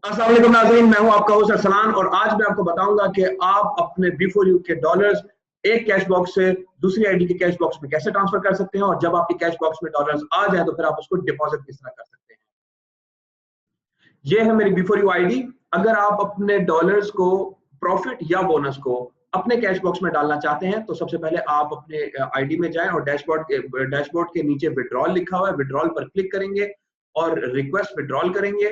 अस्सलाम वालेकुम नाज़रीन, मैं हूं आपका होस्ट अरसलान और आज मैं आपको बताऊंगा कि आप अपने B4U के डॉलर्स एक कैश बॉक्स से दूसरी आईडी के कैश बॉक्स में कैसे ट्रांसफर कर सकते हैं और जब आपके कैश बॉक्स में डॉलर्स आ जाए तो फिर आप उसको डिपॉजिट किस तरह कर सकते हैं। ये है मेरी B4U आईडी। अगर आप अपने डॉलर्स को, प्रॉफिट या बोनस को अपने कैश बॉक्स में डालना चाहते हैं तो सबसे पहले आप अपने आईडी में जाएं और डैशबोर्ड के नीचे विड्रॉल लिखा हुआ है, विड्रॉल पर क्लिक करेंगे और रिक्वेस्ट विड्रॉल करेंगे।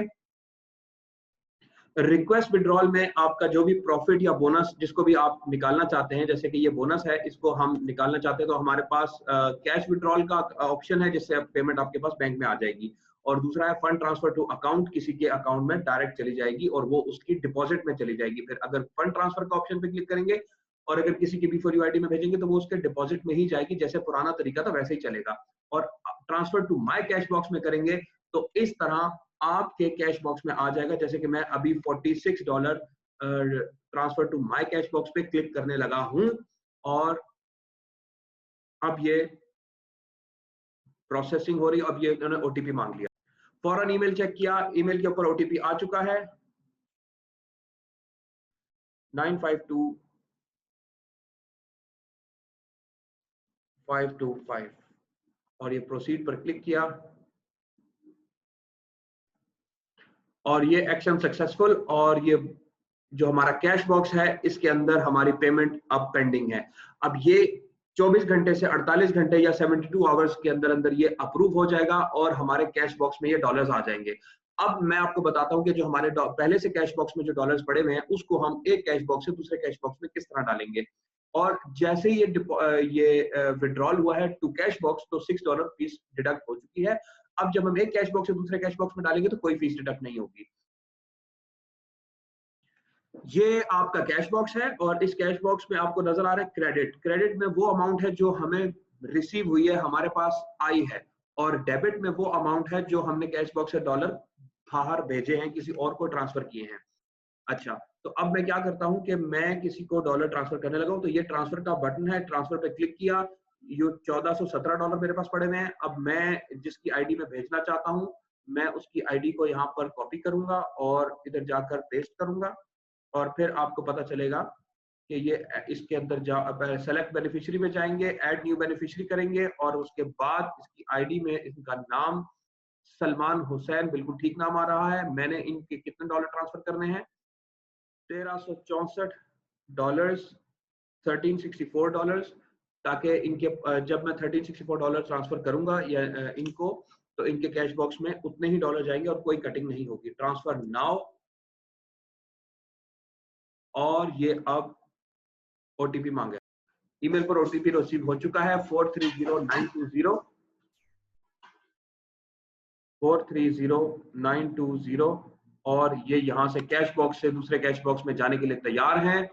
रिक्वेस्ट विड्रॉल में आपका जो भी प्रॉफिट या बोनस जिसको भी आप निकालना चाहते हैं, जैसे कि ये बोनस है, इसको हम निकालना चाहते हैं तो हमारे पास कैश विड्रॉल का ऑप्शन है जिससे पेमेंट आपके पास बैंक में आ जाएगी, और दूसरा है फंड ट्रांसफर टू अकाउंट, किसी के अकाउंट में डायरेक्ट चली जाएगी और वो उसकी डिपॉजिट में चली जाएगी। फिर अगर फंड ट्रांसफर का ऑप्शन पे क्लिक करेंगे और अगर किसी की B4U आईडी में भेजेंगे तो वो उसके डिपॉजिट में ही जाएगी, जैसे पुराना तरीका था वैसे ही चलेगा। और transfer to my cash box में करेंगे तो इस तरह आपके कैश बॉक्स में आ जाएगा। जैसे कि मैं अभी $46 transfer to my cash box पे क्लिक करने लगा हूं और अब ये प्रोसेसिंग हो रही है। अब ये इन्होंने ओटीपी मांग लिया, फौरन ईमेल चेक किया, ईमेल के ऊपर ओटीपी आ चुका है 952525 और ये प्रोसीड पर क्लिक किया और ये एक्शन सक्सेसफुल, और ये जो हमारा कैश बॉक्स है इसके अंदर हमारी पेमेंट अब पेंडिंग है। अब ये 24 घंटे से 48 घंटे या 72 आवर्स के अंदर अंदर ये अप्रूव हो जाएगा और हमारे कैश बॉक्स में ये डॉलर्स आ जाएंगे। अब मैं आपको बताता हूं कि जो हमारे पहले से कैश बॉक्स में जो डॉलर्स पड़े हुए हैं उसको हम एक कैश बॉक्स से दूसरे कैश बॉक्स में किस तरह डालेंगे। और जैसे ही ये विड्रॉल हुआ है टू कैश बॉक्स तो $6 फीस डिडक्ट हो चुकी है। अब जब हम एक कैश बॉक्स से दूसरे कैश बॉक्स में डालेंगे तो कोई फीस डिडक्ट नहीं होगी। ये आपका कैश बॉक्स है और इस कैश बॉक्स में आपको नजर आ रहा है क्रेडिट। क्रेडिट में वो अमाउंट है जो हमें रिसीव हुई है, हमारे पास आई है, और डेबिट में वो अमाउंट है जो हमने कैश बॉक्स से डॉलर बाहर भेजे हैं, किसी और को ट्रांसफर किए हैं। अच्छा, तो अब मैं क्या करता हूं कि मैं किसी को डॉलर ट्रांसफर करने लगा हूं तो ये ट्रांसफर का बटन है, ट्रांसफर पे क्लिक किया, ये $1417 मेरे पास पड़े हुए हैं। अब मैं जिसकी आईडी में भेजना चाहता हूं मैं उसकी आईडी को यहाँ पर कॉपी करूंगा और इधर जाकर पेस्ट करूंगा और फिर आपको पता चलेगा कि ये इसके अंदर सेलेक्ट बेनिफिशियरी में जाएंगे, ऐड न्यू बेनिफिशियरी करेंगे और उसके बाद इसकी आईडी में इनका नाम सलमान हुसैन, बिल्कुल ठीक नाम आ रहा है। मैंने इनके कितने डॉलर ट्रांसफर करने हैं, $1364, $1364, ताकि इनके जब मैं $1364 ट्रांसफर करूंगा या इनको, तो इनके कैश बॉक्स में उतने ही डॉलर जाएंगे और कोई कटिंग नहीं होगी। ट्रांसफर नाउ, और ये अब ओटीपी मांगे, ईमेल पर ओटीपी रिसीव हो चुका है 430920 और ये यहां से कैश बॉक्स से दूसरे कैश बॉक्स में जाने के लिए तैयार हैं।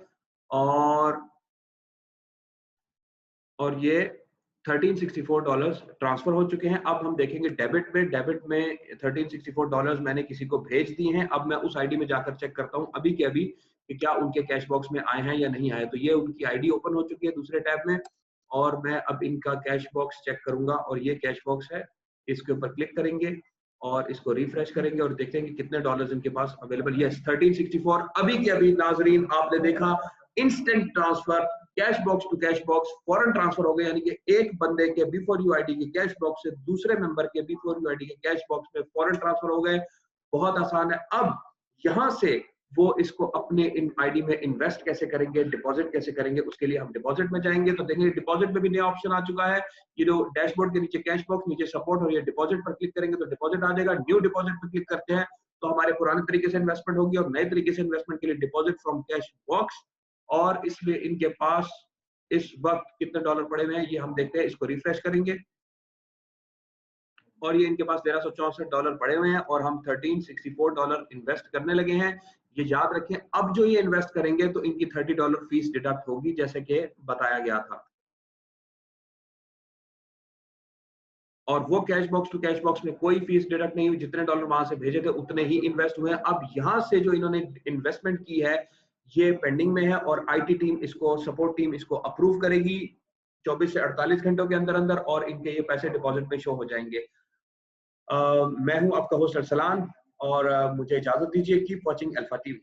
और ये $1364 ट्रांसफर हो चुके हैं। अब हम देखेंगे डेबिट में, डेबिट में $1364 मैंने किसी को भेज दिए हैं। अब मैं उस आईडी में जाकर चेक करता हूं अभी के अभी कि क्या उनके कैश बॉक्स में आए हैं या नहीं आए। तो ये उनकी आईडी ओपन हो चुकी है दूसरे टैब में और मैं अब इनका कैश बॉक्स चेक करूंगा और ये कैश बॉक्स है, इसके ऊपर क्लिक करेंगे और इसको रिफ्रेश करेंगे और देखेंगे कितने डॉलर्स इनके पास अवेलेबल। यस, 1364 अभी के अभी नाजरीन आपने देखा, instant transfer, cash box to cash box फॉरन ट्रांसफर हो गए, यानी कि एक बंदे के B4U आईडी के कैश बॉक्स से दूसरे मेंबर के B4U आईडी के कैश बॉक्स में फॉरन ट्रांसफर हो गए। बहुत आसान है। अब यहां से वो इसको अपने इन आईडी में इन्वेस्ट कैसे करेंगे, डिपॉजिट कैसे करेंगे, उसके लिए हम डिपॉजिट में जाएंगे तो देखेंगे डिपॉजिट में भी नया ऑप्शन आ चुका है। ये जो डैशबोर्ड के नीचे कैश बॉक्स, नीचे सपोर्ट और ये डिपॉजिट पर क्लिक करेंगे तो डिपॉजिट आ जाएगा। न्यू डिपॉजिट पर क्लिक करते हैं तो हमारे पुराने तरीके से इन्वेस्टमेंट होगी और नए तरीके से इन्वेस्टमेंट के लिए डिपॉजिट फ्रॉम कैश बॉक्स, और इसलिए इनके पास इस वक्त कितने डॉलर पड़े हुए हैं ये हम देखते हैं। इसको रिफ्रेश करेंगे और ये इनके पास $1364 पड़े हुए हैं और हम $1364 इन्वेस्ट करने लगे हैं। ये याद रखें, अब जो ये इन्वेस्ट करेंगे तो इनकी $30 फीस डिडक्ट होगी जैसे कि बताया गया था, और वो cash box to cash box में कोई फीस डिडक्ट नहीं हुई। जितने डॉलर वहां से भेजे थे उतने ही इन्वेस्ट हुए हैं। अब यहां से जो इन्होंने इन्वेस्टमेंट की है ये पेंडिंग में है और आईटी टीम इसको, सपोर्ट टीम इसको अप्रूव करेगी 24 से 48 घंटों के अंदर अंदर और इनके ये पैसे डिपॉजिट में शो हो जाएंगे। मैं हूं आपका होस्ट अरसलान। और मुझे इजाजत दीजिए। Keep watching alpha TV.